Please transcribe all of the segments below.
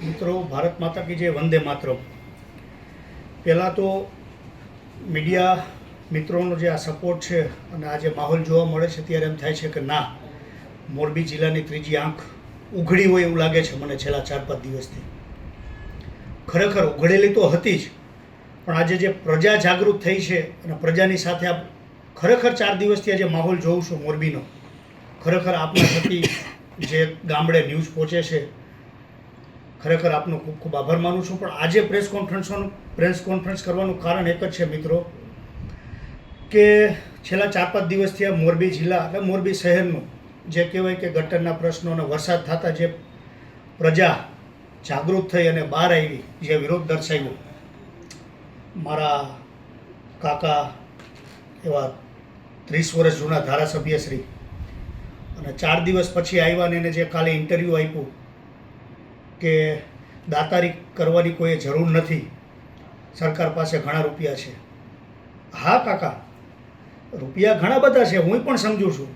મિત્રો, ભારત માતા કી જય, વંદે માતરમ. પહેલાં તો મીડિયા મિત્રોનો જે આ સપોર્ટ છે અને આ જે માહોલ જોવા મળે છે ત્યારે એમ થાય છે કે ના, મોરબી જિલ્લાની ત્રીજી આંખ ઉઘડી હોય એવું લાગે છે મને છેલ્લા 4-5 દિવસથી. ખરેખર ઉઘડેલી તો હતી જ, પણ આજે જે પ્રજા જાગૃત થઈ છે અને પ્રજાની સાથે આ ખરેખર 4 દિવસથી આજે માહોલ જોઉં છું મોરબીનો, ખરેખર આપના થકી જે ગામડે ન્યૂઝ પહોંચે છે, ખરેખર આપનો ખૂબ ખૂબ આભાર માનું છું. પણ આજે પ્રેસ કોન્ફરન્સ કરવાનું કારણ એક જ છે મિત્રો, કે છેલ્લા 4-5 દિવસથી આ મોરબી જિલ્લા એટલે મોરબી શહેરનું જે કહેવાય કે ગટરના પ્રશ્નો અને વરસાદ થતાં જે પ્રજા જાગૃત થઈ અને બહાર આવી, જે વિરોધ દર્શાવ્યો, મારા કાકા એવા 30 વર્ષ જૂના ધારાસભ્યશ્રી, અને 4 દિવસ પછી આવ્યા ને એને જે કાલે ઇન્ટરવ્યૂ આપ્યું કે દાતારી કરવાની કોઈ જરૂર નથી, સરકાર પાસે ઘણા રૂપિયા છે. હા કાકા, રૂપિયા ઘણા બધા છે, હું પણ સમજું છું,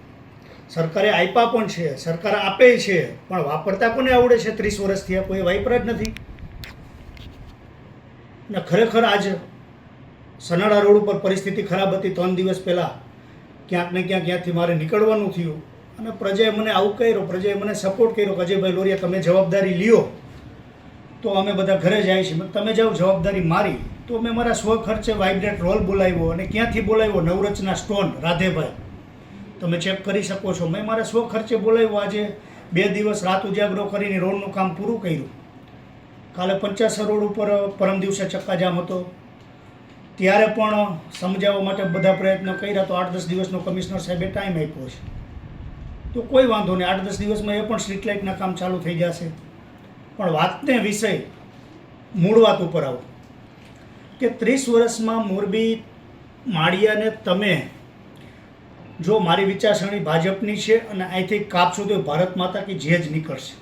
સરકારે આપ્યા પણ છે, સરકાર આપે છે, પણ વાપરતા કોને આવડે છે? 30 વર્ષથી કોઈ વાપરા જ નથી. ને ખરેખર આજ સનાડા રોડ ઉપર પરિસ્થિતિ ખરાબ હતી. 3 દિવસ પહેલાં ક્યાંક ને ક્યાંક ત્યાંથી મારે નીકળવાનું થયું અને પ્રજાએ મને આવું કર્યો, પ્રજાએ મને સપોર્ટ કર્યો કે અજયભાઈ લોરિયા, તમે જવાબદારી લ્યો તો અમે બધા ઘરે જાય છીએ. તમે જાઓ જવાબદારી મારી, તો મેં મારા સ્વખર્ચે વાઇબ્રેટ રોલ બોલાવ્યો. અને ક્યાંથી બોલાવ્યો? નવરચના સ્ટોન, રાધેભાઈ, તમે ચેક કરી શકો છો. મેં મારા સ્વખર્ચે બોલાવ્યો. આજે 2 દિવસ રાત ઉજાગરો કરીને રોડનું કામ પૂરું કર્યું. કાલે 50 રોડ ઉપર પરમ દિવસે ચક્કાજામ હતો, ત્યારે પણ સમજાવવા માટે બધા પ્રયત્નો કર્યા. તો 8-10 દિવસનો કમિશનર સાહેબે ટાઈમ આપ્યો છે, તો કોઈ વાંધો નહીં, 8-10 દિવસમાં એ પણ સ્ટ્રીટ લાઇટના કામ ચાલુ થઈ જશે. પણ વાતને વિષય મૂળ વાત ઉપર આવો કે 30 વર્ષમાં મોરબી માળિયાને તમે જો મારી વિચારસરણી ભાજપની છે અને અહીંથી કાપશો તો ભારત માતા કી જય જ નીકળશે,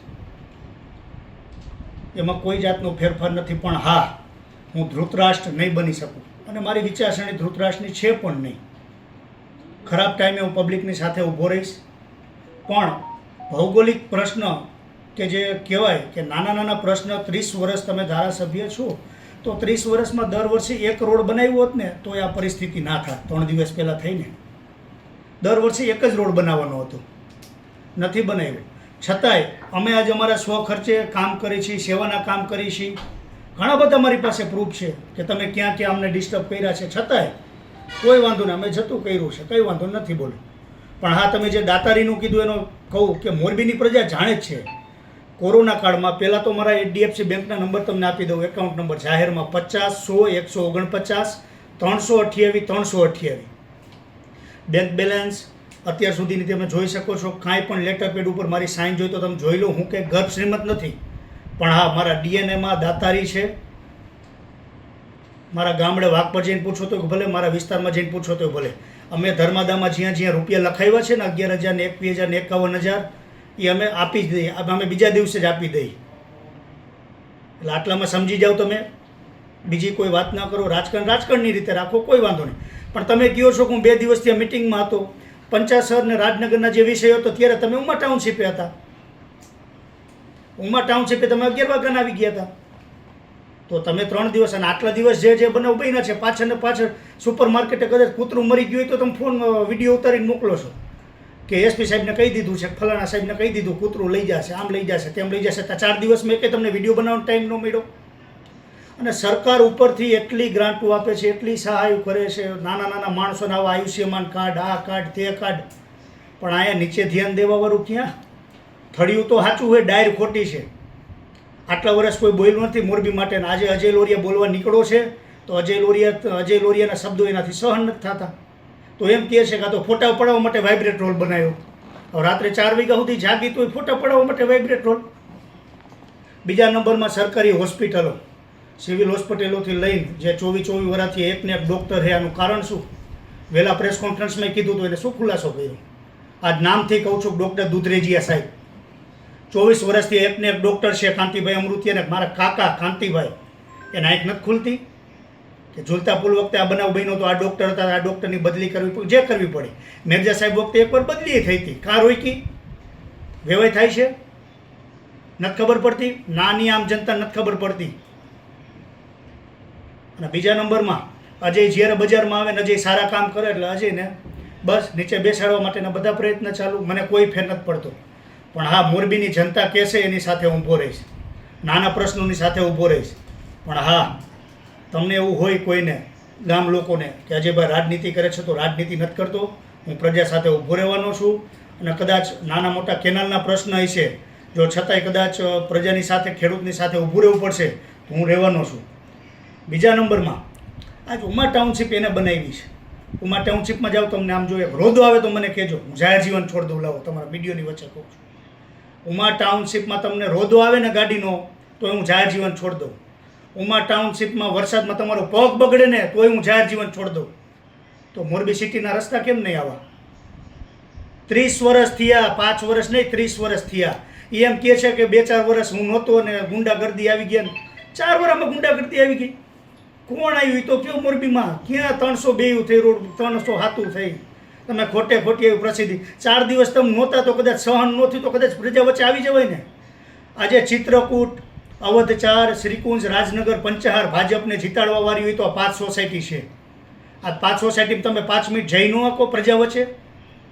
એમાં કોઈ જાતનો ફેરફાર નથી. પણ હા, હું ધૃતરાષ્ટ્ર નહીં બની શકું અને મારી વિચારસરણી ધૃતરાષ્ટ્રની છે પણ નહીં. ખરાબ ટાઈમે હું પબ્લિકની સાથે ઊભો રહીશ. પણ ભૌગોલિક પ્રશ્ન કે જે કહેવાય કે નાના નાના પ્રશ્ન, 30 વર્ષ તમે ધારાસભ્ય છો, તો 30 વર્ષમાં દર વર્ષે એક રોડ બનાવ્યો હોત ને તો આ પરિસ્થિતિ ના થાય. 3 દિવસ પહેલાં થઈને દર વર્ષે એક જ રોડ બનાવવાનો હતો, નથી બનાવ્યો. છતાંય અમે આજે અમારા સ્વખર્ચે કામ કરીએ છીએ, સેવાના કામ કરીએ છીએ. ઘણા બધા મારી પાસે પ્રૂફ છે કે તમે ક્યાં ક્યાં અમને ડિસ્ટર્બ કર્યા છે, છતાંય કોઈ વાંધો નહીં, અમે જતું કર્યું છે, કંઈ વાંધો નથી બોલો. પણ હા, તમે જે દાતારીનું કીધું એનો કહું કે મોરબીની પ્રજા જાણે જ છે. કોરોના કાળમાં પહેલાં તો મારા HDFC બેંકના નંબર તમને આપી દઉં, એકાઉન્ટ નંબર જાહેરમાં 50 100 149 328 328. બેંક બેલેન્સ અત્યાર સુધીની તમે જોઈ શકો છો. કાંઈ પણ લેટર પેડ ઉપર મારી સાઇન જોઈ તો તમે જોઈ લો. હું કંઈ ગર્ભ શ્રીમંત નથી, પણ હા, મારા DNAમાં દાતારી છે. મારા ગામડે વાઘ પર જઈને પૂછો તો ભલે, મારા વિસ્તારમાં જઈને પૂછો તો ભલે. અમે ધર્માદામાં જ્યાં જ્યાં રૂપિયા લખાવ્યા છે ને, 11,000 ને 21,000 ને 51,000, એ અમે આપી જ દઈએ. અમે બીજા દિવસે જ આપી દઈએ. એટલે આટલામાં સમજી જાઓ તમે, બીજી કોઈ વાત ના કરો. રાજકારણની રીતે રાખો, કોઈ વાંધો નહીં. પણ તમે કહો છો કે હું 2 દિવસથી આ મિટિંગમાં હતો, પંચાસર ને રાજનગરના જે વિષય હતો ત્યારે તમે ઉમા ટાઉનશીપે હતા. ઉમા ટાઉનશીપે તમે 11 વાગ્યાના આવી ગયા હતા. તો તમે 3 દિવસ અને આટલા દિવસ જે બનાવ બન્યા છે, પાછળ ને પાછળ સુપર માર્કેટે કદાચ કૂતરું મરી ગયું હોય તો તમે ફોન વિડીયો ઉતારીને મોકલો છો કે SP સાહેબને કહી દીધું છે, ફલાણા સાહેબને કહી દીધું, કૂતરું લઈ જશે, આમ લઈ જશે, તેમ લઈ જશે. 4 દિવસમાં કે તમને વિડીયો બનાવવાનો ટાઈમ ન મળ્યો. અને સરકાર ઉપરથી એટલી ગ્રાન્ટો આપે છે, એટલી સહાય કરે છે નાના નાના માણસોને, આવા આયુષ્યમાન કાર્ડ, આ કાર્ડ, તે કાર્ડ, પણ અહીંયા નીચે ધ્યાન દેવાવાળું ક્યાં? થળિયું તો સાચું હોય, ડાયર ખોટી છે. આટલા વર્ષ કોઈ બોલ્યું નથી મોરબી માટે. આજે અજય લોરિયા બોલવા નીકળો છે તો અજય લોરિયાના શબ્દો એનાથી સહન નથી થતા. તો એમ કહે છે કે આ તો ફોટા પડાવવા માટે વાઇબ્રેટ રોલ બનાવ્યો. હવે રાત્રે 4 વાગ્યા સુધી જાગી તો ફોટા પડાવવા માટે વાઇબ્રેટ રોલ. બીજા નંબરમાં સરકારી હોસ્પિટલો, સિવિલ હોસ્પિટલોથી લઈને જે 24 વર્ષથી એકને એક ડૉક્ટર છે. આનું કારણ શું? વહેલા પ્રેસ કોન્ફરન્સમાં કીધું તો એને શું ખુલાસો કર્યો? આજ નામથી કહું છું, ડૉક્ટર દુધરેજીયા સાહેબ 24 વર્ષથી એકને એક ડૉક્ટર છે. કાંતિભાઈ અમૃતિયા અને મારા કાકા કાંતિભાઈ, એના આંખ નથી ખુલતી કે ઝુલતા પુલ વખતે આ બનાવ બન્યો તો આ ડૉક્ટર હતા, આ ડૉક્ટરની બદલી કરવી જે કરવી પડે. મિર્ઝા સાહેબ વખતે એકવાર બદલી થઈ હતી, કાર રોકી, વેવાય થાય છે. નથી ખબર પડતી? નાની આમ જનતા નથી ખબર પડતી. અને બીજા નંબરમાં અજય જ્યારે બજારમાં આવે ને અજય સારા કામ કરે એટલે અજયને બસ નીચે બેસાડવા માટેના બધા પ્રયત્ન ચાલુ. મને કોઈ ફેર નથી પડતો. પણ હા, મોરબીની જનતા કહેશે એની સાથે હું ઊભો રહીશ, નાના પ્રશ્નોની સાથે ઊભો રહીશ. પણ હા, તમને એવું હોય કોઈને ગામ લોકોને કે અજયભાઈ રાજનીતિ કરે છે, તો રાજનીતિ નથી કરતો. હું પ્રજા સાથે ઊભો રહેવાનો છું. અને કદાચ નાના મોટા કેનાલના પ્રશ્ન હશે, જો છતાંય કદાચ પ્રજાની સાથે, ખેડૂતની સાથે ઊભું રહેવું પડશે તો હું રહેવાનો છું. બીજા નંબરમાં આજ ઉમા ટાઉનશીપ એને બનાવી છે. ઉમા ટાઉનશીપમાં જાઓ, તમને આમ જો એક રોદો આવે તો મને કહેજો, હું જાહેર જીવન છોડ દઉં. લાવો, તમારા વિડીયોની વચ્ચે કહું છું. ઉમા ટાઉનશીપમાં તમને રોદો આવે ને ગાડીનો, તો હું જાહેર જીવન છોડ દઉં. ઉમા ટાઉનશીપમાં વરસાદમાં તમારો પગ બગડે ને તોય હું જાહેર જીવન છોડ દઉં. તો મોરબી સિટીના રસ્તા કેમ નહીં આવા? 30 વર્ષ થયા, 5 વર્ષ નહીં, 30 વર્ષ થયા. એ એમ કહે છે કે 2-4 વર્ષ હું નહોતો ને ગુંડાગર્દી આવી ગયા. 4 વર્ષમાં ગુંડાગર્દી આવી ગઈ. કોણ આવ્યું? તો કયો મોરબીમાં ક્યાં 302 થઈ રોડ, 307 થઈ. તમે ખોટે ખોટી એવી પ્રસિદ્ધિ. 4 દિવસ તમે નહોતા તો કદાચ સહન ન થયું તો કદાચ પ્રજા વચ્ચે આવી જવાય ને. આજે ચિત્રકૂટ, અવધ 4, શ્રીકુંજ, રાજનગર, પંચહાર ભાજપને જીતાડવા વાળી હોય તો આ 5 સોસાયટી છે. આ 5 સોસાયટીમાં તમે 5 મિનિટ જઈ ન શકો પ્રજા વચ્ચે?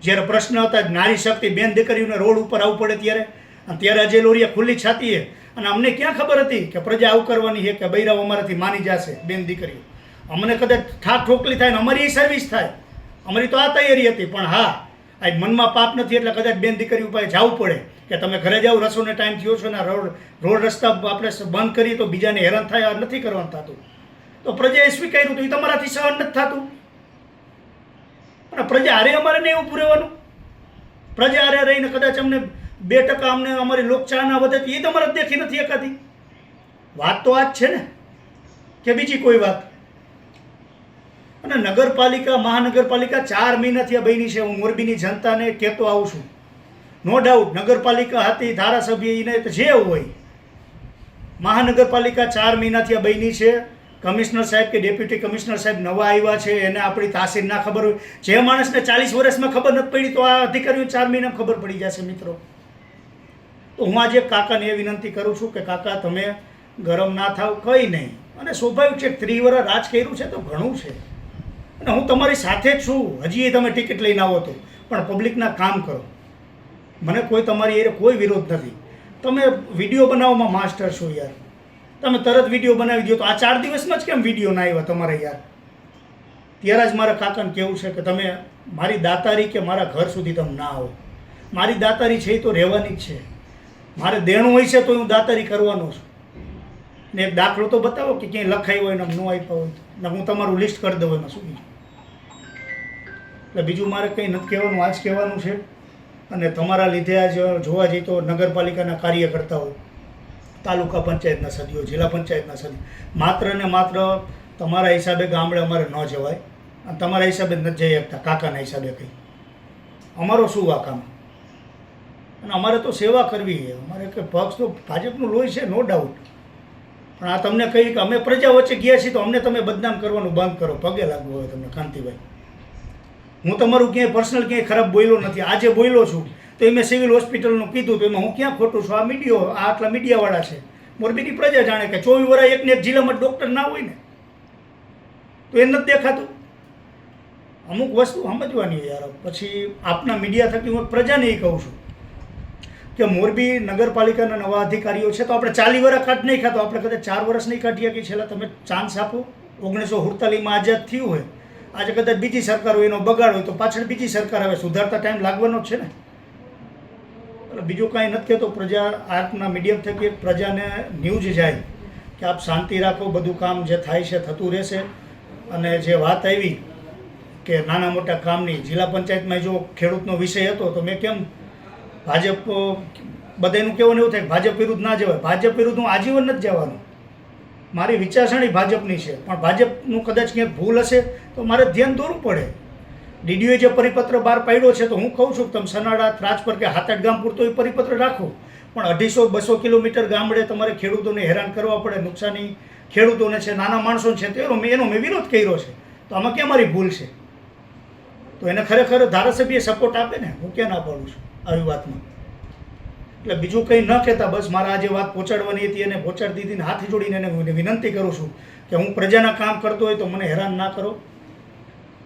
જ્યારે પ્રશ્ન હતા નારી શક્તિ, બેન દીકરીઓને રોડ ઉપર આવવું પડે ત્યારે, અને ત્યારે અજય લોરિયા ખુલ્લી છાતીએ, અને અમને ક્યાં ખબર હતી કે પ્રજા આવું કરવાની છે, કે બૈરાઓ અમારાથી માની જશે, બેન દીકરીઓ. અમને કદાચ ઠાક ઠોકલી થાય ને અમારી સર્વિસ થાય, અમારી તો આ તૈયારી હતી. પણ હા, આજ મનમાં પાપ નથી એટલે કદાચ બેન દીકરીઓ પાસે જવું પડે કે તમે ઘરે જાઓ, રસોનો ટાઈમ થયો છો ને રોડ રસ્તા આપણે બંધ કરીએ તો બીજાને હેરાન થાય, આ નથી કરવાનું થતું. તો પ્રજાએ સ્વીકાર્યું તો એ તમારાથી સહન નથી થતું. અને પ્રજા હારે અમારે નહીં ઊભું રહેવાનું. પ્રજા હારે રહીને કદાચ અમને 2% અમને અમારી લોકચાહના વધે એ તમારે દેખી નથી એકાદી. વાત તો આ જ છે ને, કે બીજી કોઈ વાત? અને નગરપાલિકા, મહાનગરપાલિકા 4 મહિનાથી આ બની છે. હું મોરબીની જનતાને કહેતો આવું છું. નો ડાઉટ નગરપાલિકા હતી, ધારાસભ્ય એને જે હોય, મહાનગરપાલિકા 4 મહિનાથી આ બની છે. કમિશનર સાહેબ કે ડેપ્યુટી કમિશનર સાહેબ નવા આવ્યા છે, એને આપણી તાસીર ના ખબર હોય. જે માણસને 40 વર્ષમાં ખબર નથી પડી તો આ અધિકારીઓ 4 મહિનામાં ખબર પડી જશે મિત્રો. તો હું આજે કાકાને એ વિનંતી કરું છું કે કાકા તમે ગરમ ના થાવ, કંઈ નહીં. અને સ્વાભાવિક છે, 3 વર્ષ રાજ કર્યું છે તો ઘણું છે. અને હું તમારી સાથે જ છું. હજી તમે ટિકિટ લઈને આવો તો પણ પબ્લિકના કામ કરો. મને કોઈ તમારી એ કોઈ વિરોધ નથી. તમે વિડીયો બનાવવામાં માસ્ટર છો યાર. તમે તરત વિડીયો બનાવી દો. તો આ 4 દિવસમાં જ કેમ વિડીયો ના આવ્યા તમારે યાર? ત્યારે જ મારા કાકાને કહેવું છે કે તમે મારી દાતારી કે મારા ઘર સુધી તમે ના આવો. મારી દાતારી છે એ તો રહેવાની જ છે. મારે દેણું હોય છે તો હું દાતારી કરવાનો છું. ને એક દાખલો તો બતાવો કે ક્યાંય લખાયું હોય ને ન આપ્યા હોય ને હું તમારું લિસ્ટ કરી દઉં. એમાં શું બીજું? એટલે બીજું મારે કંઈ નથી કહેવાનું, આ જ કહેવાનું છે. અને તમારા લીધે આજ જોવા જઈએ તો નગરપાલિકાના કાર્યકર્તાઓ, તાલુકા પંચાયતના સદસ્યો, જિલ્લા પંચાયતના સદસ્યો, માત્ર ને માત્ર તમારા હિસાબે ગામડે અમારે ન જવાય અને તમારા હિસાબે નથી જઈ શકતા. કાકાના હિસાબે કંઈ અમારો શું વાકામ? અને અમારે તો સેવા કરવી છે. અમારે કે પક્ષ તો ભાજપનું લોહી છે, નો ડાઉટ. પણ આ તમને કહી કે અમે પ્રજા વચ્ચે ગયા છીએ તો અમને તમે બદનામ કરવાનું બંધ કરો. પગે લાગવું હોય તમને કાંતિભાઈ. હું તમારું ક્યાંય પર્સનલ ક્યાંય ખરાબ બોલ્યો નથી. આજે બોલ્યો છું તો મેં સિવિલ હોસ્પિટલનું કીધું તો એમાં હું ક્યાં ખોટું છું? આ મીડિયો, આ આટલા મીડિયાવાળા છે. મોરબીની પ્રજા જાણે કે 24 વર્ષ એકને એક જિલ્લામાં ડૉક્ટર ના હોય ને તો એ નથી દેખાતું. અમુક વસ્તુ સમજવાની હોય યાર. પછી આપના મીડિયા થકી હું પ્રજાને એ કહું છું કે મોરબી નગરપાલિકાના નવા અધિકારીઓ છે તો આપણે 40 વર્ષ કાઢ નહીં ખાતો, આપણે કદાચ 4 વર્ષ નહીં કાઢીએ કે છેલ્લા તમે ચાન્સ આપો. 1948માં આઝાદ થયું હોય, આજે કદાચ બીજી સરકાર હોય, એનો બગાડ હોય તો પાછળ બીજી સરકાર આવે, સુધારતા ટાઈમ લાગવાનો જ છે ને. એટલે બીજું કાંઈ નથી કહેતો. પ્રજા આપના મીડિયમ થકી પ્રજાને ન્યૂઝ જાય કે આપ શાંતિ રાખો, બધું કામ જે થાય છે થતું રહેશે. અને જે વાત આવી કે નાના મોટા કામની, જિલ્લા પંચાયતમાં જો ખેડૂતનો વિષય હતો તો મેં કેમ ભાજપ, બધાનું કહેવાનું એવું થાય ભાજપ વિરુદ્ધ ના જવાય. ભાજપ વિરુદ્ધ હું આજીવન નથી જવાનું. મારી વિચારસરણી ભાજપની છે, પણ ભાજપનું કદાચ ક્યાંક ભૂલ હશે તો મારે ધ્યાન દોરવું પડે. ડીડીઓએ જે પરિપત્ર બહાર પાડ્યો છે તો હું કહું છું કે તમે સનાડા, રાજપર કે હાથાટ ગામ પૂરતો એ પરિપત્ર રાખો, પણ 250-200 કિલોમીટર ગામડે તમારે ખેડૂતોને હેરાન કરવા પડે. નુકસાની ખેડૂતોને છે, નાના માણસોને છે, તો એનો મેં વિરોધ કર્યો છે. તો આમાં ક્યાં મારી ભૂલ છે? તો એને ખરેખર ધારાસભ્ય સપોર્ટ આપે ને, હું ક્યાં ના પાડું છું આવી વાતમાં. એટલે બીજું કંઈ ન કહેતા બસ મારે આજે વાત પહોંચાડવાની હતી અને પહોંચાડતી હતી. હાથ જોડીને એને વિનંતી કરું છું કે હું પ્રજાના કામ કરતો હોય તો મને હેરાન ના કરો.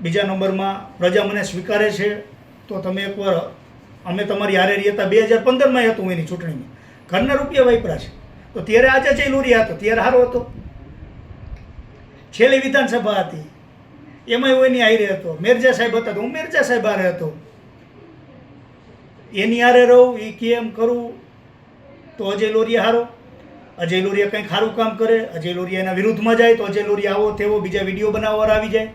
બીજા નંબરમાં પ્રજા મને સ્વીકારે છે તો તમે એકવાર અમે તમારી હારે રહ્યા હતા 2015માં હતું એની ચૂંટણીમાં, ઘરના રૂપિયા વાપર્યા છે. તો ત્યારે આજે જઈ લોરિયા હતો ત્યારે સારો હતો. છેલ્લી વિધાનસભા હતી એમાં હું એની હારે હતો. મિર્ઝા સાહેબ હતા તો હું મિર્ઝા સાહેબ હારે હતો. એની હારે રહું એ કેમ કરું તો અજય લોરિયા હારો. અજય લોરિયા કંઈક સારું કામ કરે, અજય લોરિયા એના વિરુદ્ધમાં જાય તો અજય લોરિયા આવો તેવો બીજા વિડીયો બનાવવા આવી જાય.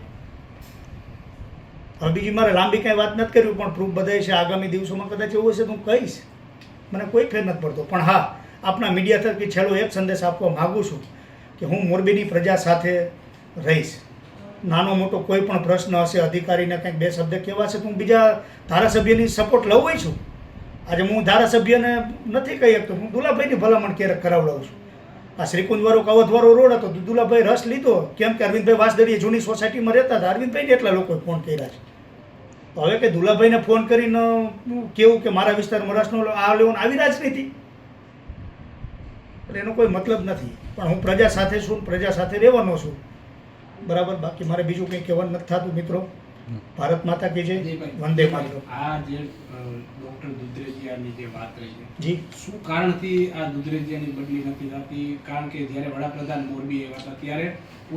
હવે બીજી મારે લાંબી કાંઈ વાત નથી કરવી, પણ પ્રૂફ બધાય છે. આગામી દિવસોમાં કદાચ એવું હશે તો હું કહીશ, મને કોઈ ફેર નથી પડતો. પણ હા, આપણા મીડિયા થકી છેલ્લો એક સંદેશ આપવા માગું છું કે હું મોરબીની પ્રજા સાથે રહીશ. નાનો મોટો કોઈ પણ પ્રશ્ન હશે, અધિકારીને કંઈક બે શબ્દ કહેવા છે તો હું બીજા ધારાસભ્યની સપોર્ટ લઉં છું. આજે હું ધારાસભ્યને નથી કહી શકતો, હું દુલાભાઈની ભલામણ ક્યારેક કરાવડાવું છું. આ શ્રીકુંજવાળો કવથવાળો રોડ હતો તો દુલાભાઈ રસ લીધો, કેમ કે અરવિંદભાઈ વાસદડીએ જૂની સોસાયટીમાં રહેતા હતા. અરવિંદભાઈને એટલા લોકોએ ફોન કર્યા છે. તો હવે કે દુલાભાઈને ફોન કરીને કેવું કે મારા વિસ્તારમાં રસનો આ લેવાનું આવી રાજનીતિ, એટલે એનો કોઈ મતલબ નથી. પણ હું પ્રજા સાથે છું, પ્રજા સાથે રહેવાનો છું, બરાબર. બાકી મારે બીજું કંઈ કહેવાનું નથી થતું. મિત્રો, ભારત માતા કી જય, વંદે માતરમ. આ જે ડોક્ટર દુધરેજિયાની જે વાત રહી છે, જી, શું કારણથી આ દુધરેજિયાની બદલી નથી થતી? કારણ કે જ્યારે વડાપ્રધાન મોરબી આવ્યા હતા ત્યારે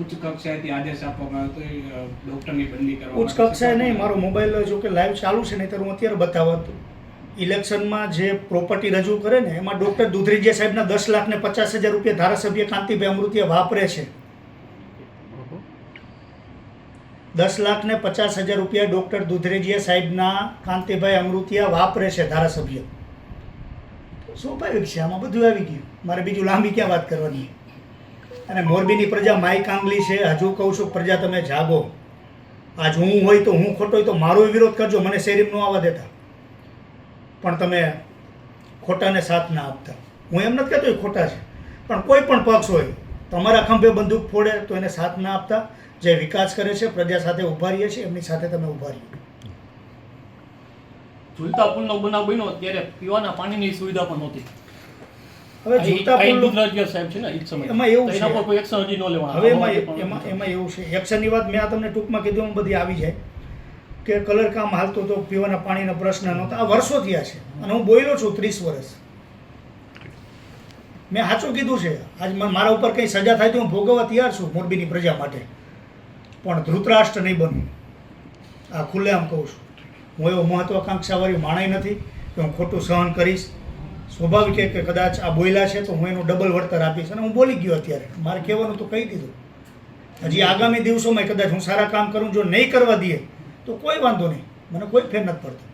ઉચ્ચ કક્ષાએથી આદેશ આપવામાં આવ્યો હતો ડોક્ટરની બદલી કરવા. ઉચ્ચ કક્ષાએ નહીં, મારો મોબાઈલ જો કે લાઈવ ચાલુ છે, નહીં તો હું અત્યારે બતાવત. ઇલેક્શનમાં જે પ્રોપર્ટી રજૂ કરે ને એમાં ડૉક્ટર દુધરેજિયા સાહેબના 10,50,000 રૂપિયા ધારાસભ્ય કાંતિભાઈ અમૃતિયા વાપરે છે. 10,50,000 રૂપિયા ડૉક્ટર દુધરેજિયા સાહેબના કાંતિભાઈ અમૃતિયા વાપરે છે ધારાસભ્ય. સ્વાભાવિક છે, આમાં બધું આવી ગયું. મારે બીજું લાંબી ક્યાં વાત કરવાની. અને મોરબીની પ્રજા માય કાંગલી છે. હજુ કહું છું, પ્રજા તમે જાગો. આજ હું હોય તો હું ખોટો હોય તો મારો વિરોધ કરજો, મને શેરીમાં ન આવવા દેતા. પણ તમે ખોટાને સાથ ના આપતા. હું એમ નથી કહેતો એ ખોટા છે, પણ કોઈ પણ પક્ષ હોય તમારા ખંભે બંદૂક ફોડે તો એને સાથ ના આપતા. જે વિકાસ કરે છે, પ્રજા સાથે ઊભા રહીએ છીએ, એમની સાથે તમે ઊભા રહીએ. ઝૂલતા પુલનો બનાવ બન્યો ત્યારે પીવાના પાણીની સુવિધા પણ નહોતી. હવે ઝૂલતા પુલ દુધરેજિયા સાહેબ છે ને એ સમય એમાં એવું છે, એના પર કોઈ એક્શન હજી ન લેવાના. હવે એમાં એવું છે, એક્શનની વાત મેં આ તમને ટૂંકમાં કીધું, એમાં બધી આવી જાય કે કલર કામ હાલતો તો પીવાના પાણીનો પ્રશ્ન નહોતો. આ વર્ષો થયા છે અને હું બોલ્યો છું 30 વર્ષ. મેં સાચું કીધું છે. આજ મારા ઉપર કંઈ સજા થાય તો હું ભોગવવા તૈયાર છું મોરબીની પ્રજા માટે, પણ ધૃતરાષ્ટ્ર નહીં બનવું. આ ખુલ્લેઆમ કહું છું. હું એવો મહત્વાકાંક્ષાવાળી માણસ નથી કે હું ખોટું સહન કરીશ. સ્વાભાવિક કે કદાચ આ બોલ્યા છે તો હું એનું ડબલ વળતર આપીશ, અને હું બોલી ગયો. અત્યારે મારે કહેવાનું તો કહી દીધું. હજી આગામી દિવસોમાં કદાચ હું સારા કામ કરું, જો નહીં કરવા દઈએ તો કોઈ વાંધો નહીં, મને કોઈ ફેર નથી પડતો.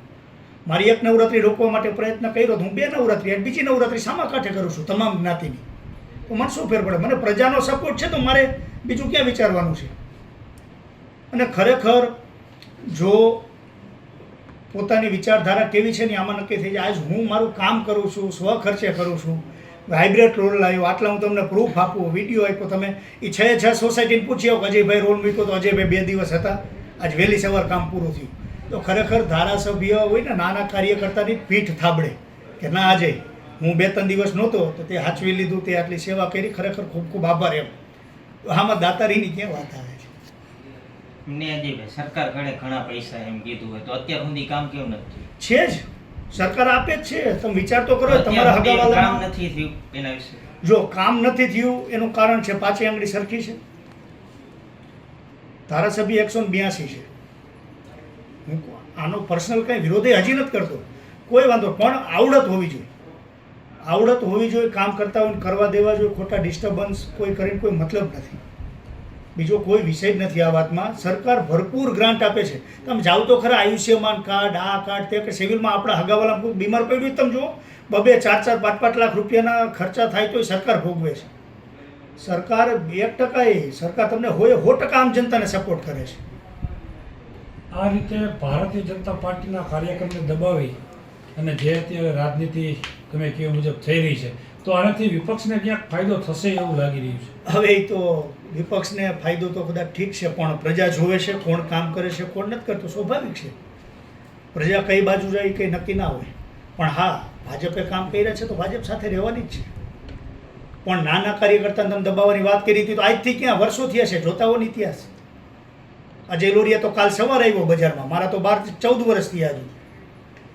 મારી એક નવરાત્રિ રોકવા માટે પ્રયત્ન કર્યો તો હું 2 નવરાત્રિ અને બીજી નવરાત્રિ સામા કાંઠે કરું છું તમામ જ્ઞાતિની. તો મને શું ફેર પડે? મને પ્રજાનો સપોર્ટ છે તો મારે બીજું ક્યાં વિચારવાનું છે? અને ખરેખર જો પોતાની વિચારધારા કેવી છે ને આમાં નક્કી થઈ જાય. આજ હું મારું કામ કરું છું, સ્વખર્ચે કરું છું, વાઇબ્રેટ રોલ લાવ્યો, આટલા હું તમને પ્રૂફ આપું, વિડીયો આપ્યો. તમે એ 6 સોસાયટીને પૂછી આવો કે અજયભાઈ રોલ મૂક્યો તો અજયભાઈ 2 દિવસ હતા, આજ વહેલી સવાર કામ પૂરું થયું. તો ખરેખર ધારાસભ્ય હોય ને નાના કાર્યકર્તાની પીઠ થાબડે કે ના અજય હું 2-3 દિવસ નહોતો તો તે હાચવી લીધું, તે આટલી સેવા કરી, ખરેખર ખૂબ ખૂબ આભાર. એમ તો આમાં દાતારીની ક્યાં વાત આવે છે? ને અજયભાઈ, સરકાર ઘણે ઘણા પૈસા એમ કીધું હોય તો અત્યાર સુધી કામ કેમ નથી? છે જ, સરકાર આપે જ છે. તમે વિચાર તો કરો, તમારા હગાવાલા કામ નથી થયું એના વિશે. જો કામ નથી થયું એનું કારણ છે પાછી આંગળી સરખી છે. ધારાસભ્ય 182 છે. હું આનો પર્સનલ કંઈ વિરોધ હજી નથી કરતો, કોઈ વાંધો, પણ આવડત હોવી જોઈએ. આવડત હોવી જોઈએ, કામ કરતા હોય કરવા દેવા જોઈએ. ખોટા ડિસ્ટર્બન્સ કોઈ કરીને કોઈ મતલબ નથી. બીજો કોઈ વિષય જ નથી આ વાતમાં. સરકાર ભરપૂર ગ્રાન્ટ આપે છે. તમે જાઓ તો ખરા, આયુષ્યમાન કાર્ડ, આ કાર્ડ, તે કે સિવિલમાં આપણા હગાવાલા કોઈ બીમાર પડ્યું તમે જુઓ, 2-4, 5 લાખ રૂપિયાના ખર્ચા થાય તો સરકાર ભોગવે છે. સરકાર 1% સરકાર તમને હોય 100% આમ જનતાને સપોર્ટ કરે છે. આ રીતે ભારતીય જનતા પાર્ટીના કાર્યકરને દબાવી અને જે અત્યારે રાજનીતિ તમે કહ્યું મુજબ થઈ રહી છે, તો આનાથી વિપક્ષને ક્યાંક ફાયદો થશે એવું લાગી રહ્યું છે. હવે એ તો વિપક્ષને ફાયદો તો કદાચ ઠીક છે, પણ પ્રજા જોવે છે કોણ કામ કરે છે કોણ નથી કરતું. સ્વાભાવિક છે, પ્રજા કઈ બાજુ જાય કંઈ નક્કી ના હોય. પણ હા, ભાજપે કામ કર્યા છે તો ભાજપ સાથે રહેવાની જ છે. પણ નાના કાર્યકર્તાને તમે દબાવવાની વાત કરી હતી તો આજથી ક્યાં વર્ષોથી હશે, જોતા હો ને ઇતિહાસ. અજય લોરિયા તો કાલ સવારે આવ્યો બજારમાં, મારા તો 12-14 વર્ષ થયા હજુ.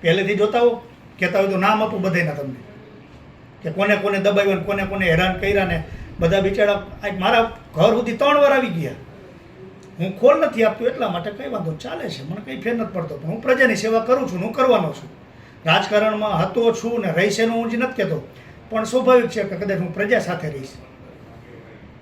પહેલેથી જોતા હો, કહેતા હોય તો નામ આપું બધાના તમને, કે કોને કોને દબાવ્યા ને કોને કોને હેરાન કર્યા ને બધા બિચારા મારા ઘર સુધી 3 વાર આવી ગયા. હું ખોલ નથી આપતો એટલા માટે કંઈ વાંધો ચાલે છે, મને કંઈ ફેર નથી પડતો. પણ હું પ્રજાની સેવા કરું છું, હું કરવાનો છું. રાજકારણમાં હતો છું ને રહીશ એનું હું જ નથી કહેતો, પણ સ્વાભાવિક છે કે કદાચ હું પ્રજા સાથે રહીશ.